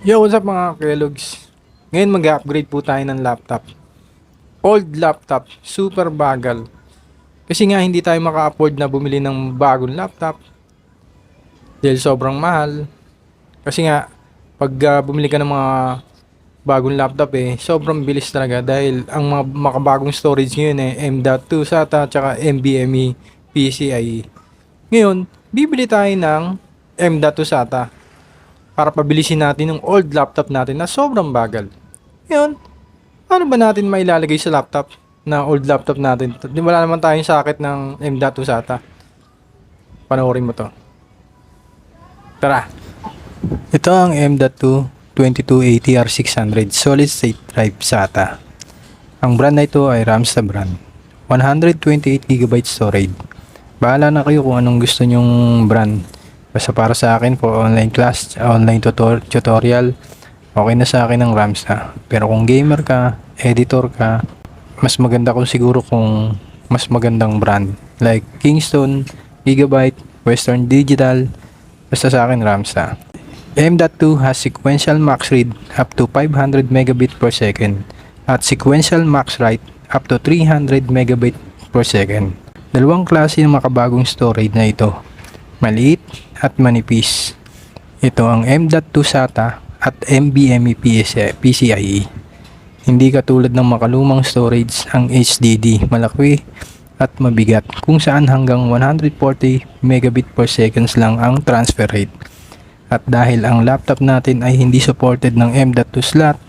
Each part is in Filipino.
Yo, what's up mga Kelogs? Ngayon mag-upgrade po tayo ng laptop. Old laptop, super bagal. Kasi nga hindi tayo maka-afford na bumili ng bagong laptop dahil sobrang mahal. Kasi nga pag bumili ka ng mga bagong laptop sobrang bilis talaga dahil ang mga makabagong storage ngayon M.2 SATA at NVMe PCIe. Ngayon, bibili tayo ng M.2 SATA para pabilisin natin yung old laptop natin na sobrang bagal. Ngayon, paano ba natin mailalagay sa laptop na old laptop natin? Di wala naman tayong socket ng M.2 SATA. Panoorin mo to. Tara! Ito ang M.2 2280R600 solid state drive SATA. Ang brand na ito ay Ramsta brand. 128GB storage. Bahala na kayo kung anong gusto nyong brand. Basta para sa akin for online class, online tutorial, okay na sa akin ang Ramsta. Pero kung gamer ka, editor ka, mas maganda kung siguro kung mas magandang brand. Like Kingston, Gigabyte, Western Digital, basta sa akin Ramsta. M.2 has sequential max read up to 500 megabit per second at sequential max write up to 300 megabit per second. Dalawang klase ng makabagong storage na ito, maliit at manipis. Ito ang M.2 SATA at NVMe PCIe. Hindi katulad ng makalumang storage ang HDD, malaki at mabigat kung saan hanggang 140 megabit per seconds lang ang transfer rate. At dahil ang laptop natin ay hindi supported ng M.2 slot,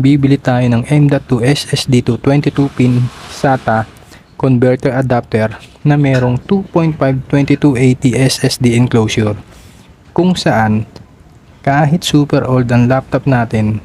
bibili tayo ng M.2 SSD to 22-pin SATA converter adapter na merong 2.5 2280 SSD enclosure, kung saan kahit super old ang laptop natin,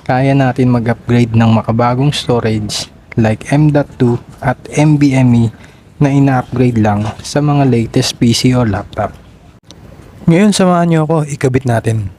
kaya natin mag-upgrade ng makabagong storage like M.2 at NVMe na ina-upgrade lang sa mga latest PC o laptop. Ngayon samahan nyo ako, ikabit natin.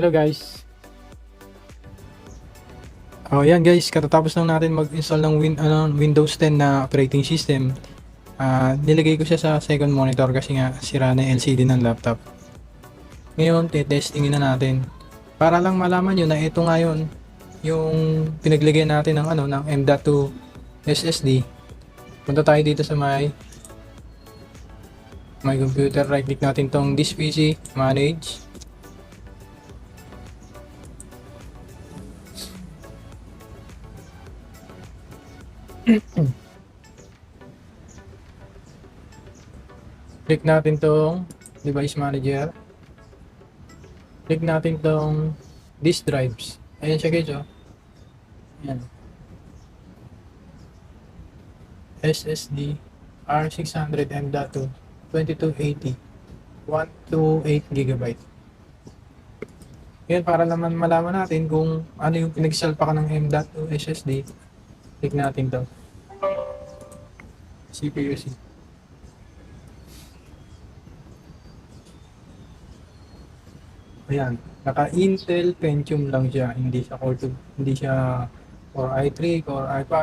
Hello guys. Oh, yan guys, katatapos lang natin mag-install ng Windows 10 na operating system. Nilagay ko siya sa second monitor kasi nga sira na yung LCD ng laptop. Ngayon, testingin na natin. Para lang malaman nyo na ito ngayon yung pinaglagyan natin ng ng M.2 SSD. Punta tayo dito sa my computer, right click natin tong this PC, manage. Click natin tong device manager. Click natin tong disk drives. Ayan siya guys, oh. Ayan. SSD R600 M.2 2280 128 GB. Yan, para naman malaman natin kung ano yung pinagsalpa ka ng M.2 SSD. Click natin to CPU-C. Ayan, naka Intel Pentium lang siya, hindi siya Core 2, hindi siya Core i3, Core i5.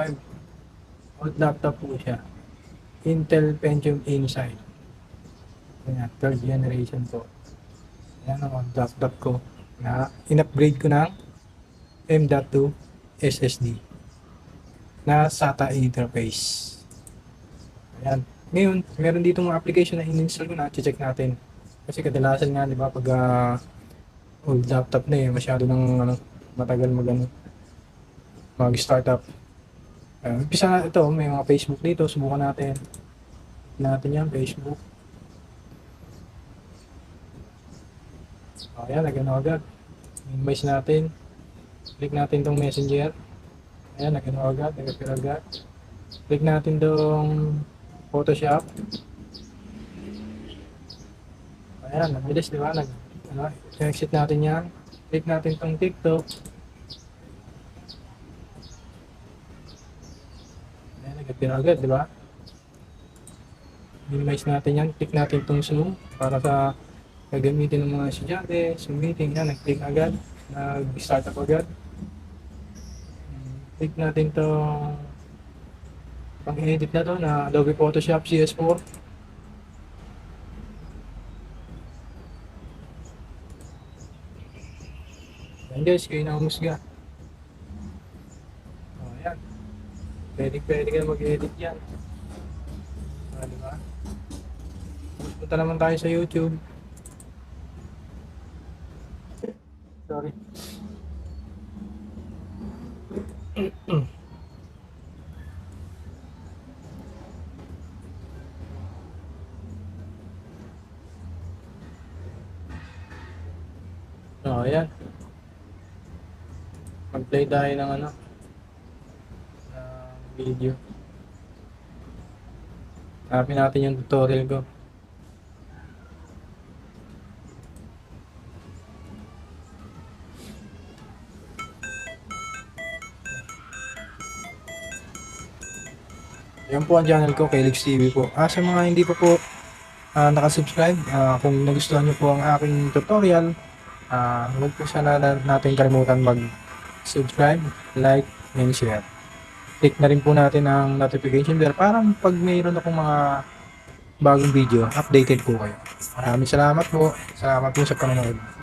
Old laptop po siya. Intel Pentium Inside. Ayan, third generation po. Ayan ang old laptop ko na in-upgrade ko ng M.2 SSD na SATA interface. Ayan. Ngayon, meron dito mga application na in-install ko na, check natin. Kasi kadalasan nga, di ba, pag old laptop na masyado ng matagal mag-startup. Umpisa na ito, may mga Facebook dito, subukan natin. Yan, Facebook. Ayan, nagano agad. Minimize natin. Click natin tong Messenger. Ayan, nagano agad, nag-appear agad. Click natin tong Photoshop. Ayan, nabilis, di ba? Exit natin yan. Click natin tong TikTok. Ayan, nag-appear agad, di ba? Minimize natin yan. Click natin tong Zoom para sa gagamitin ng mga estudyante. Zoom meeting, yan, nag-click agad. Nag-start up agad. Click natin tong pang-edit na to na Adobe Photoshop CS4. Ayan guys, kayo na humusga. Ayan. Pwede ka mag-edit yan. Diba? Punta naman tayo sa YouTube. Sorry. Ayan. Mag-play tayo ng video. Hanapin natin yung tutorial ko. Yan po ang channel ko, Kelix TV po. Sa mga hindi pa po nakasubscribe, kung nagustuhan niyo po ang aking tutorial, huwag po sana natin kalimutan mag-subscribe, like, and share. Click na rin po natin ang notification bell para pag mayroon akong mga bagong video, updated po kayo. Maraming salamat po. Salamat po sa panonood.